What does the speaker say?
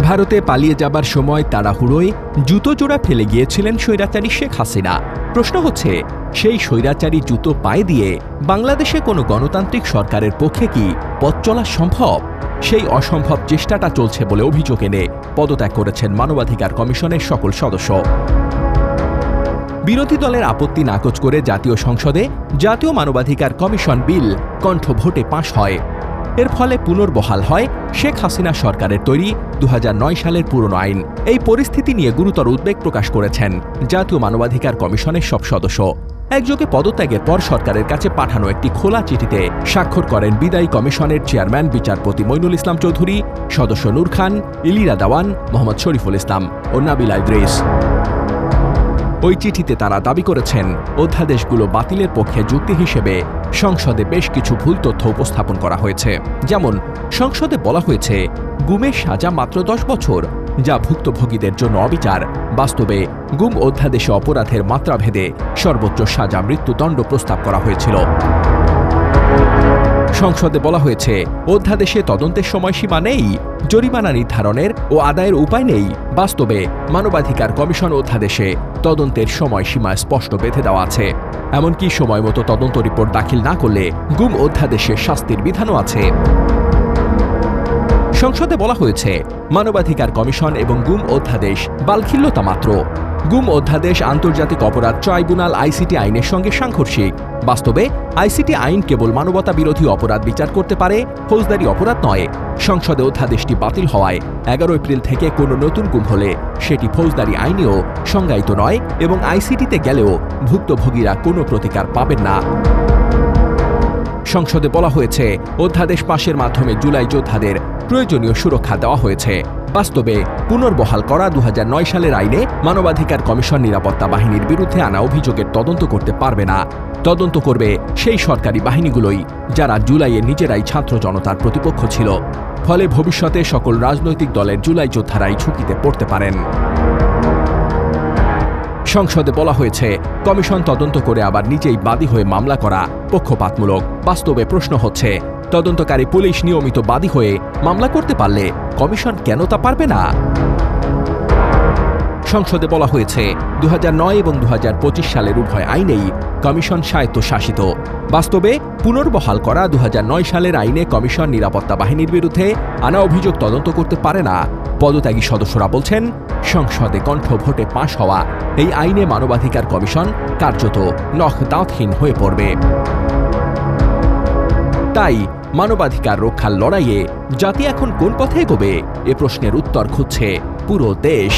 ভারতে পালিয়ে যাবার সময় তাড়াহুড়োয় জুতো জোড়া ফেলে গিয়েছিলেন স্বৈরাচারী শেখ হাসিনা। প্রশ্ন হচ্ছে, সেই স্বৈরাচারী জুতো পায়ে দিয়ে বাংলাদেশে কোনো গণতান্ত্রিক সরকারের পক্ষে কি পথ চলা সম্ভব? সেই অসম্ভব চেষ্টাটা চলছে বলে অভিযোগ এনে পদত্যাগ করেছেন মানবাধিকার কমিশনের সকল সদস্য। বিরোধী দলের আপত্তি নাকচ করে জাতীয় সংসদে জাতীয় মানবাধিকার কমিশন বিল কণ্ঠ ভোটে পাস হয়। এর ফলে পুনর্বহাল হয় শেখ হাসিনা সরকারের তৈরি 2009 সালের পুরনো আইন। এই পরিস্থিতি নিয়ে গুরুতর উদ্বেগ প্রকাশ করেছেন জাতীয় মানবাধিকার কমিশনের সব সদস্য। একযোগে পদত্যাগের পর সরকারের কাছে পাঠানো একটি খোলা চিঠিতে স্বাক্ষর করেন বিদায়ী কমিশনের চেয়ারম্যান বিচারপতি মইনুল ইসলাম চৌধুরী, সদস্য নূর খান, ইলিরা দাওয়ান, মোহাম্মদ শরীফুল ইসলাম ও নাবিলা ইদ্রিস। ওই চিঠিতে তারা দাবি করেছেন, অধ্যাদেশগুলো বাতিলের পক্ষে যুক্তি হিসেবে সংসদে বেশ কিছু ভুল তথ্য উপস্থাপন করা হয়েছে। যেমন, সংসদে বলা হয়েছে গুমের সাজা মাত্র 10 বছর, যা ভুক্তভোগীদের জন্য অবিচার। বাস্তবে গুম অধ্যাদেশে অপরাধের মাত্রাভেদে সর্বোচ্চ সাজা মৃত্যুদণ্ড প্রস্তাব করা হয়েছিল। সংসদে বলা হয়েছে অধ্যাদেশে তদন্তের সময়সীমা নেই, জরিমানা নির্ধারণের ও আদায়ের উপায় নেই। বাস্তবে মানবাধিকার কমিশন অধ্যাদেশে তদন্তের সময়সীমা স্পষ্ট বেঁধে দেওয়া আছে। এমনকি সময়মতো তদন্ত রিপোর্ট দাখিল না করলে গুম অধ্যাদেশে শাস্তির বিধানও আছে। সংসদে বলা হয়েছে মানবাধিকার কমিশন এবং গুম অধ্যাদেশ বালখিল্যতা মাত্র। গুম অধ্যাদেশ আন্তর্জাতিক অপরাধ ট্রাইব্যুনাল আইসিটি আইনের সঙ্গে সাংঘর্ষিক। বাস্তবে আইসিটি আইন কেবল মানবতা বিরোধী অপরাধ বিচার করতে পারে, ফৌজদারি অপরাধ নয়। সংসদে অধ্যাদেশটি বাতিল হওয়ায় 11 এপ্রিল থেকে কোনো নতুন গুম হলে সেটি ফৌজদারি আইনেও সংজ্ঞায়িত নয় এবং আইসিটিতে গেলেও ভুক্তভোগীরা কোনো প্রতিকার পাবেন না। সংসদে বলা হয়েছে অধ্যাদেশ পাশের মাধ্যমে জুলাই যোদ্ধাদের প্রয়োজনীয় সুরক্ষা দেওয়া হয়েছে। বাস্তবে পুনর্বহাল করা 2009 সালের আইনে মানবাধিকার কমিশন নিরাপত্তা বাহিনীর বিরুদ্ধে আনা অভিযোগের তদন্ত করতে পারবে না। তদন্ত করবে সেই সরকারি বাহিনীগুলোই যারা জুলাইয়ে নিজেরাই ছাত্র জনতার প্রতিপক্ষ ছিল। ফলে ভবিষ্যতে সকল রাজনৈতিক দলের জুলাই যোদ্ধারাই ঝুঁকিতে পড়তে পারেন। সংসদে বলা হয়েছে কমিশন তদন্ত করে আবার নিজেই বাদী হয়ে মামলা করা পক্ষপাতমূলক। বাস্তবে প্রশ্ন হচ্ছে, তদন্তকারী পুলিশ নিয়মিত বাদী হয়ে মামলা করতে পারলে কমিশন কেন তা পারবে না? সংসদে বলা হয়েছে 2009 এবং 2025 সালের উভয় আইনেই কমিশন স্বায়ত্তশাসিত। বাস্তবে পুনর্বহাল করা 2009 সালের আইনে কমিশন নিরাপত্তা বাহিনীর বিরুদ্ধে আনা অভিযোগ তদন্ত করতে পারে না। পদত্যাগী সদস্যরা বলছেন, সংসদে কণ্ঠ ভোটে পাশ হওয়া এই আইনে মানবাধিকার কমিশন কার্যত নখ দাঁতহীন হয়ে পড়বে। তাই মানবাধিকার রক্ষার লড়াইয়ে জাতি এখন কোন পথে এগোবে? এ প্রশ্নের উত্তর খুঁজছে পুরো দেশ।